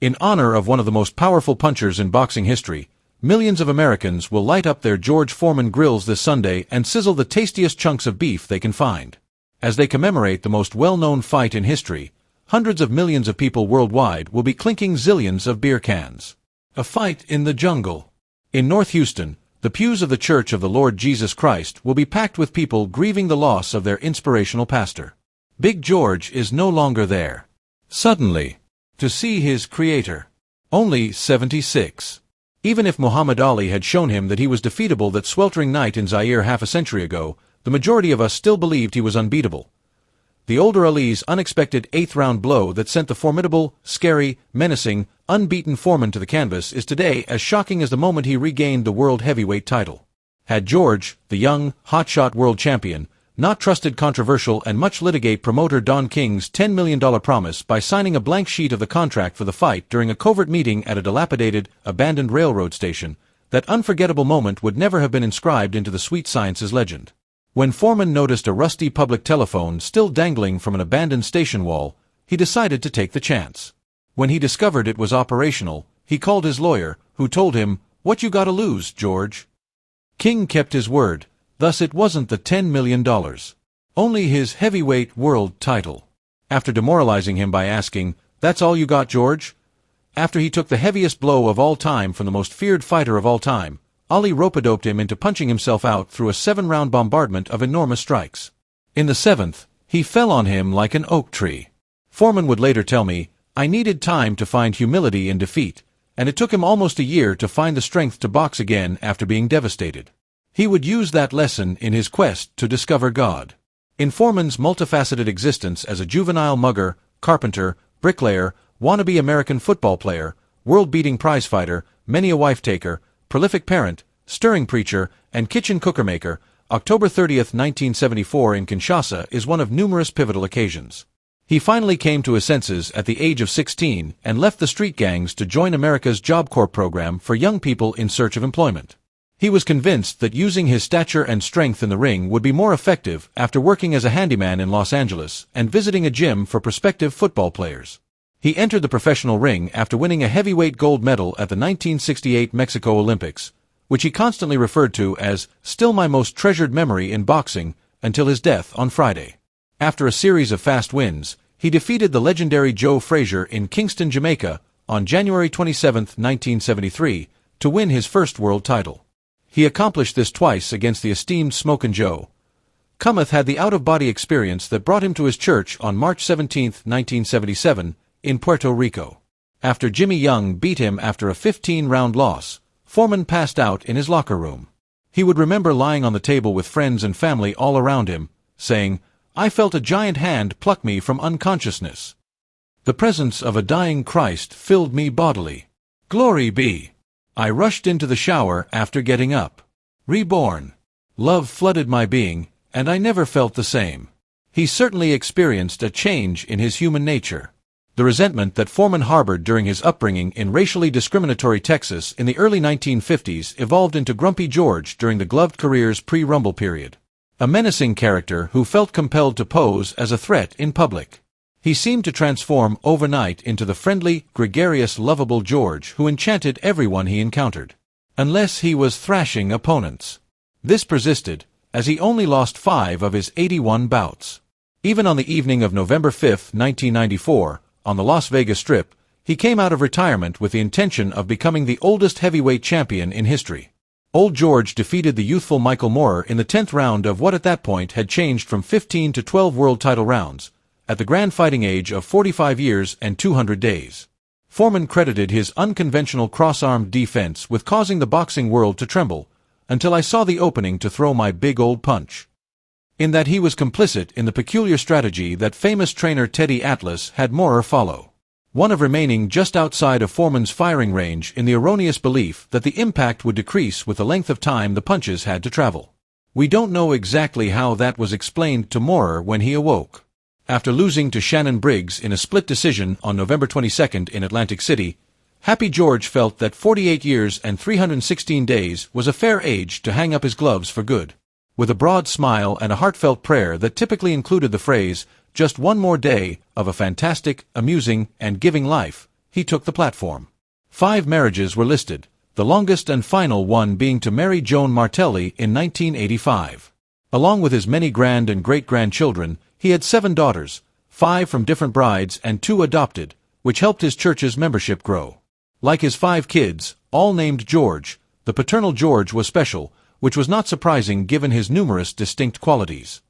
In honor of one of the most powerful punchers in boxing history, millions of Americans will light up their George Foreman grills this Sunday and sizzle the tastiest chunks of beef they can find. As they commemorate the most well-known fight in history, hundreds of millions of people worldwide will be clinking zillions of beer cans. A fight in the jungle. In North Houston, the pews of the Church of the Lord Jesus Christ will be packed with people grieving the loss of their inspirational pastor. Big George is no longer there. Suddenly, to see his creator. Only 76. Even if Muhammad Ali had shown him that he was defeatable that sweltering night in Zaire half a century ago, the majority of us still believed he was unbeatable. The older Ali's unexpected eighth-round blow that sent the formidable, scary, menacing, unbeaten Foreman to the canvas is today as shocking as the moment he regained the world heavyweight title. Had George, the young, hotshot world champion, not trusted controversial and much litigate promoter Don King's $10 million promise by signing a blank sheet of the contract for the fight during a covert meeting at a dilapidated, abandoned railroad station, that unforgettable moment would never have been inscribed into the sweet science's legend. When Foreman noticed a rusty public telephone still dangling from an abandoned station wall, he decided to take the chance. When he discovered it was operational, he called his lawyer, who told him, "What you gotta lose, George?" King kept his word. Thus it wasn't the $10 million. Only his heavyweight world title. After demoralizing him by asking, "That's all you got, George?" After he took the heaviest blow of all time from the most feared fighter of all time, Ali rope-a-doped him into punching himself out through a 7-round bombardment of enormous strikes. In the 7th, he fell on him like an oak tree. Foreman would later tell me, "I needed time to find humility in defeat, and it took him almost a year to find the strength to box again after being devastated." He would use that lesson in his quest to discover God. In Foreman's multifaceted existence as a juvenile mugger, carpenter, bricklayer, wannabe American football player, world-beating prizefighter, many a wife-taker, prolific parent, stirring preacher, and kitchen cooker-maker, October 30th, 1974 in Kinshasa is one of numerous pivotal occasions. He finally came to his senses at the age of 16 and left the street gangs to join America's Job Corps program for young people in search of employment. He was convinced that using his stature and strength in the ring would be more effective after working as a handyman in Los Angeles and visiting a gym for prospective football players. He entered the professional ring after winning a heavyweight gold medal at the 1968 Mexico Olympics, which he constantly referred to as "still my most treasured memory in boxing" until his death on Friday. After a series of fast wins, he defeated the legendary Joe Frazier in Kingston, Jamaica, on January 27, 1973, to win his first world title. He accomplished this twice against the esteemed Smokin' Joe. Cometh had the out-of-body experience that brought him to his church on March 17, 1977, in Puerto Rico. After Jimmy Young beat him after a 15-round loss, Foreman passed out in his locker room. He would remember lying on the table with friends and family all around him, saying, "I felt a giant hand pluck me from unconsciousness. The presence of a dying Christ filled me bodily. Glory be. I rushed into the shower after getting up. Reborn. Love flooded my being, and I never felt the same." He certainly experienced a change in his human nature. The resentment that Foreman harbored during his upbringing in racially discriminatory Texas in the early 1950s evolved into Grumpy George during the gloved career's pre-Rumble period. A menacing character who felt compelled to pose as a threat in public. He seemed to transform overnight into the friendly, gregarious, lovable George who enchanted everyone he encountered. Unless he was thrashing opponents. This persisted, as he only lost 5 of his 81 bouts. Even on the evening of November 5, 1994, on the Las Vegas Strip, he came out of retirement with the intention of becoming the oldest heavyweight champion in history. Old George defeated the youthful Michael Moorer in the 10th round of what at that point had changed from 15 to 12 world title rounds, at the grand fighting age of 45 years and 200 days. Foreman credited his unconventional cross-armed defense with causing the boxing world to tremble, until I saw the opening to throw my big old punch. In that he was complicit in the peculiar strategy that famous trainer Teddy Atlas had Moorer follow. One of remaining just outside of Foreman's firing range in the erroneous belief that the impact would decrease with the length of time the punches had to travel. We don't know exactly how that was explained to Moorer when he awoke. After losing to Shannon Briggs in a split decision on November 22 in Atlantic City, Happy George felt that 48 years and 316 days was a fair age to hang up his gloves for good. With a broad smile and a heartfelt prayer that typically included the phrase, "just one more day of a fantastic, amusing, and giving life," he took the platform. 5 marriages were listed, the longest and final one being to marry Joan Martelli in 1985. Along with his many grand and great-grandchildren, he had 7 daughters, 5 from different brides and 2 adopted, which helped his church's membership grow. Like his 5 kids, all named George, the paternal George was special, which was not surprising given his numerous distinct qualities.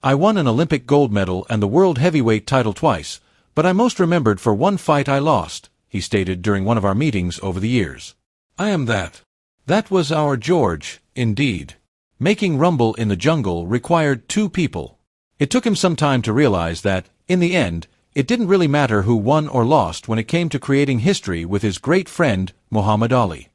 "I won an Olympic gold medal and the world heavyweight title twice, but I'm most remembered for one fight I lost," he stated during one of our meetings over the years. "I am that." That was our George, indeed. Making rumble in the jungle required 2 people. It took him some time to realize that, in the end, it didn't really matter who won or lost when it came to creating history with his great friend, Muhammad Ali.